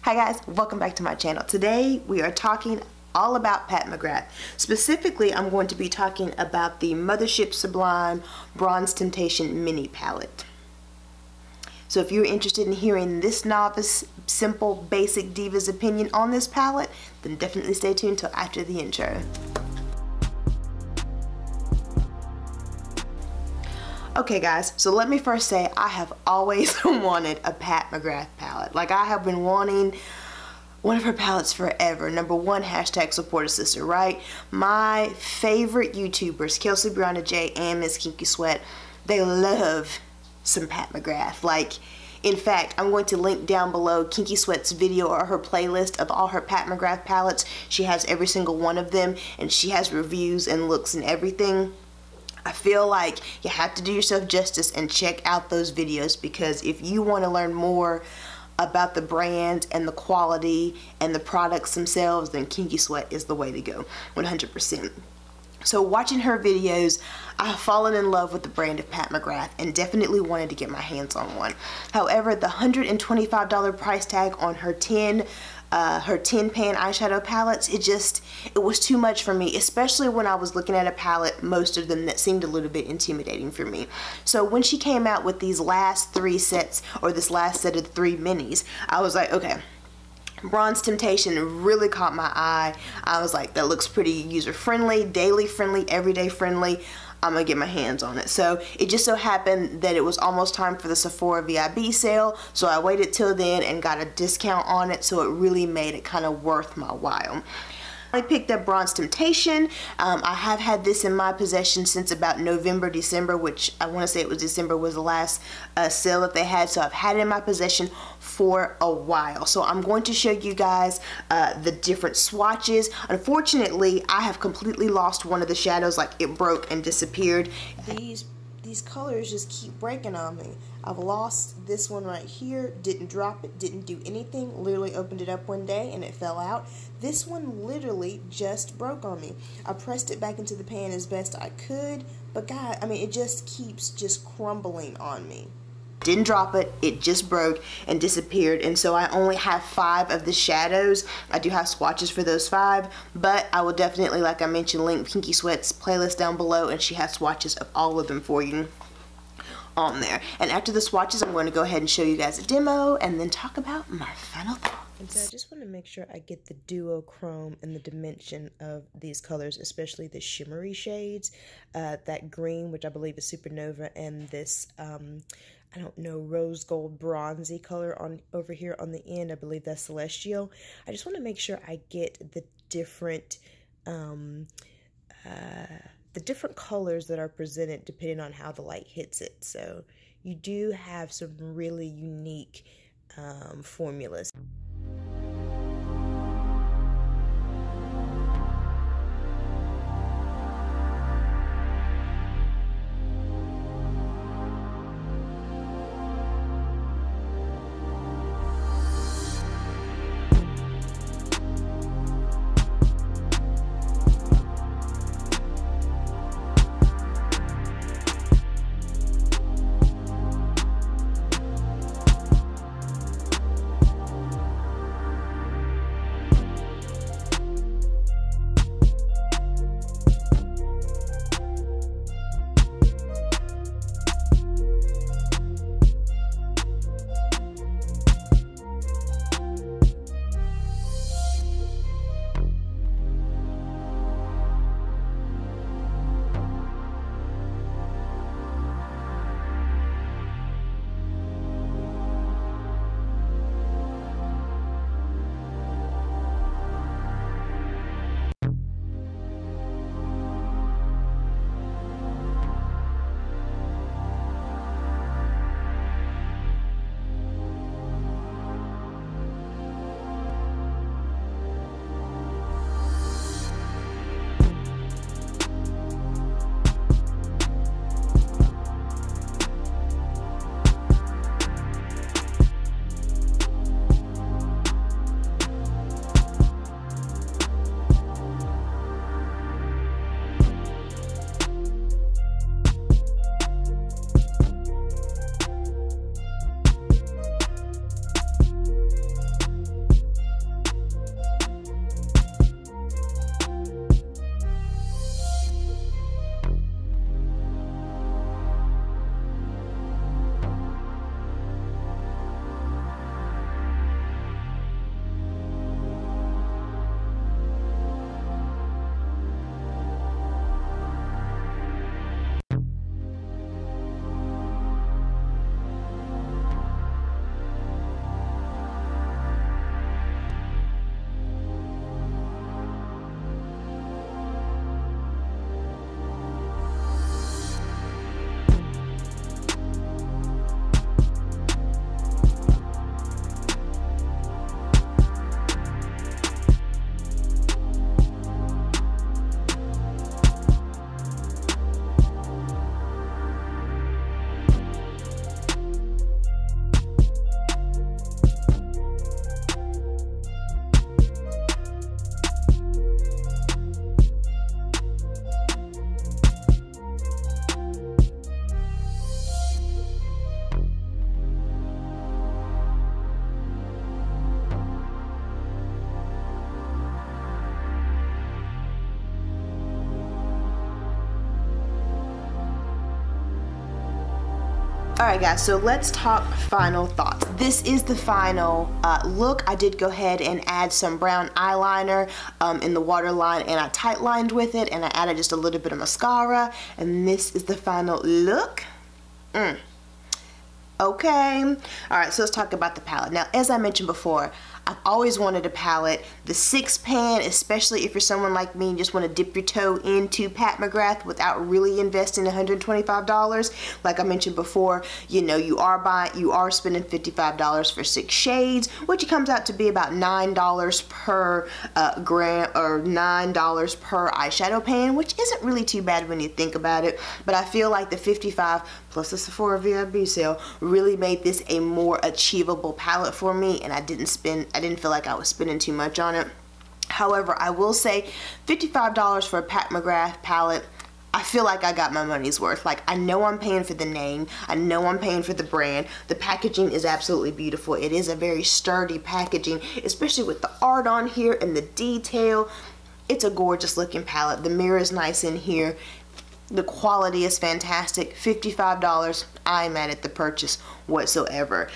Hi guys, welcome back to my channel. Today we are talking all about Pat McGrath. Specifically, I'm going to be talking about the Mothership Sublime Bronze Temptation Mini Palette. So if you're interested in hearing this novice, simple, basic diva's opinion on this palette, then definitely stay tuned till after the intro. Okay guys, so let me first say I have always wanted a Pat McGrath palette. Like, I have been wanting one of her palettes forever. Number one, hashtag support a sister, right? My favorite YouTubers, Kelsey Brianna J and Miss Kinky Sweat, they love some Pat McGrath. Like, in fact, I'm going to link down below Kinky Sweat's video or her playlist of all her Pat McGrath palettes. She has every single one of them, and she has reviews and looks and everything. I feel like you have to do yourself justice and check out those videos, because if you want to learn more about the brand and the quality and the products themselves, then Kinky Sweat is the way to go, 100%. So watching her videos, I've fallen in love with the brand of Pat McGrath and definitely wanted to get my hands on one. However, the $125 price tag on her 10 pan eyeshadow palettes, it was too much for me, especially when I was looking at a palette, most of them that seemed a little bit intimidating for me. So when she came out with these last three sets, or this last set of 3 minis, I was like, okay, Bronze Temptation really caught my eye. I was like, that looks pretty user friendly, daily friendly, everyday friendly. I'm gonna get my hands on it. So it just so happened that it was almost time for the Sephora VIB sale, so I waited till then and got a discount on it, so it really made it kind of worth my while. I picked up Bronze Temptation. I have had this in my possession since about November, December, which I want to say it was December was the last sale that they had, so I've had it in my possession for a while. So I'm going to show you guys the different swatches. Unfortunately, I have completely lost one of the shadows, like it broke and disappeared. These colors just keep breaking on me. I've lost this one right here, didn't drop it, didn't do anything, literally opened it up one day and it fell out. This one literally just broke on me. I pressed it back into the pan as best I could, but God, I mean, it just keeps just crumbling on me. Didn't drop it, it just broke and disappeared, and so I only have 5 of the shadows. I do have swatches for those 5, but I will definitely, like I mentioned, link Kinky Sweat's playlist down below, and she has swatches of all of them for you on there. And after the swatches, I'm going to go ahead and show you guys a demo and then talk about my final thoughts. And so I just want to make sure I get the duochrome and the dimension of these colors, especially the shimmery shades, that green, which I believe is Supernova, and this I don't know, rose gold bronzy color on over here on the end. I believe that's Celestial. I just want to make sure I get the different colors that are presented depending on how the light hits it. So you do have some really unique formulas. Alright guys, so let's talk final thoughts. This is the final look. I did go ahead and add some brown eyeliner in the waterline, and I tight lined with it, and I added just a little bit of mascara, and this is the final look. Okay. Alright, so let's talk about the palette. Now, as I mentioned before, I've always wanted a palette. The 6-pan, especially if you're someone like me and just want to dip your toe into Pat McGrath without really investing $125. Like I mentioned before, you know, you are spending $55 for 6 shades, which comes out to be about $9 per gram, or $9 per eyeshadow pan, which isn't really too bad when you think about it. But I feel like the 55 plus the Sephora VIB sale really made this a more achievable palette for me, and I didn't feel like I was spending too much on it. However, I will say $55 for a Pat McGrath palette, I feel like I got my money's worth. Like, I know I'm paying for the name, I know I'm paying for the brand. The packaging is absolutely beautiful. It is a very sturdy packaging, especially with the art on here and the detail. It's a gorgeous looking palette. The mirror is nice in here. The quality is fantastic. $55, I'm mad at the purchase whatsoever.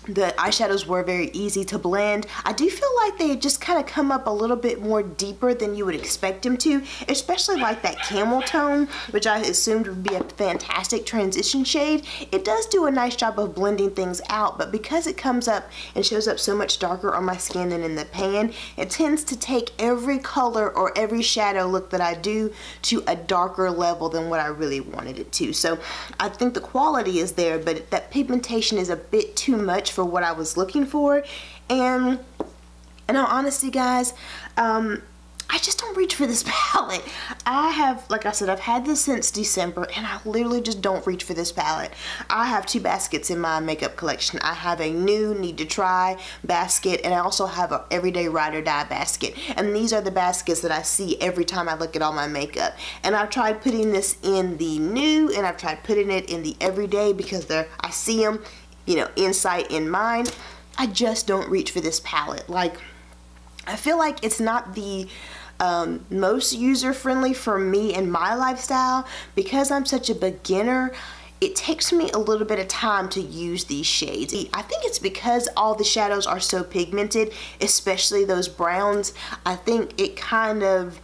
The eyeshadows were very easy to blend. I do feel like they just kind of come up a little bit more deeper than you would expect them to, especially like that camel tone, which I assumed would be a fantastic transition shade. It does do a nice job of blending things out, but because it comes up and shows up so much darker on my skin than in the pan, it tends to take every color or every shadow look that I do to a darker level than what I really wanted it to. So I think the quality is there, but that pigmentation is a bit too much for what I was looking for. And in all honesty, guys, I just don't reach for this palette. I have, like I said, I've had this since December, and I literally just don't reach for this palette. I have 2 baskets in my makeup collection. I have a new need to try basket, and I also have an everyday ride or die basket. And these are the baskets that I see every time I look at all my makeup. And I've tried putting this in the new, and I've tried putting it in the everyday because I see them, you know, insight in mine. I just don't reach for this palette. Like, I feel like it's not the most user-friendly for me and my lifestyle. Because I'm such a beginner, it takes me a little bit of time to use these shades. I think it's because all the shadows are so pigmented, especially those browns. I think it kind of,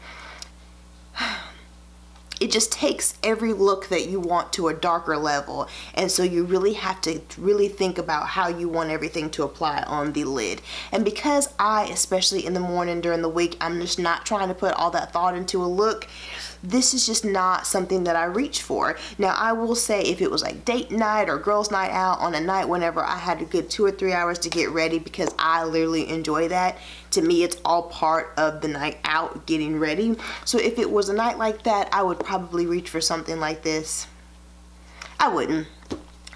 it just takes every look that you want to a darker level, and so you really have to really think about how you want everything to apply on the lid. And because I, especially in the morning during the week, I'm just not trying to put all that thought into a look, this is just not something that I reach for. Now, I will say if it was like date night or girls night out on a night whenever I had a good 2 or 3 hours to get ready, because I literally enjoy that. To me, it's all part of the night out, getting ready. So if it was a night like that, I would probably reach for something like this. I wouldn't.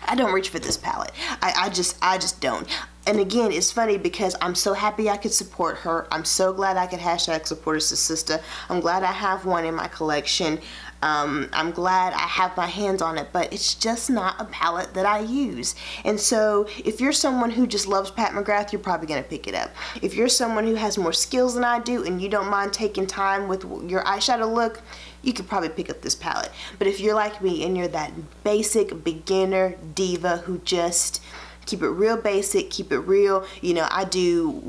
I don't reach for this palette. I just don't. And again, it's funny because I'm so happy I could support her. I'm so glad I could hashtag support a sister. I'm glad I have one in my collection. I'm glad I have my hands on it, but it's just not a palette that I use. And so if you're someone who just loves Pat McGrath, you're probably going to pick it up. If you're someone who has more skills than I do and you don't mind taking time with your eyeshadow look, you could probably pick up this palette. But if you're like me and you're that basic beginner diva who just keep it real basic, keep it real, you know, I do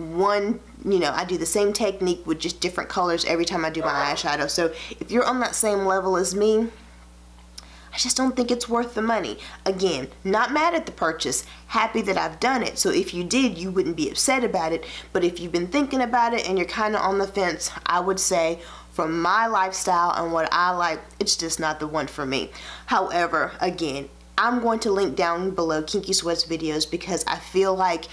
the same technique with just different colors every time I do my eyeshadow. So if you're on that same level as me, I just don't think it's worth the money. Again, not mad at the purchase, happy that I've done it. So if you did, you wouldn't be upset about it. But if you've been thinking about it and you're kind of on the fence, I would say from my lifestyle and what I like, it's just not the one for me. However, again, I'm going to link down below Kinky Sweat's videos because I feel like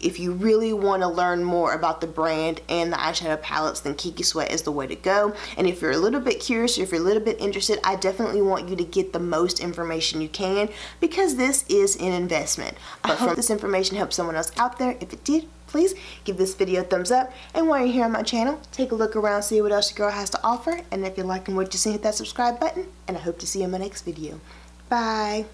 if you really want to learn more about the brand and the eyeshadow palettes, then Kinky Sweat is the way to go. And if you're a little bit curious, or if you're a little bit interested, I definitely want you to get the most information you can because this is an investment. I hope this information helps someone else out there. If it did, please give this video a thumbs up. And while you're here on my channel, take a look around, see what else your girl has to offer. And if you're liking what you see, hit that subscribe button. And I hope to see you in my next video. Bye.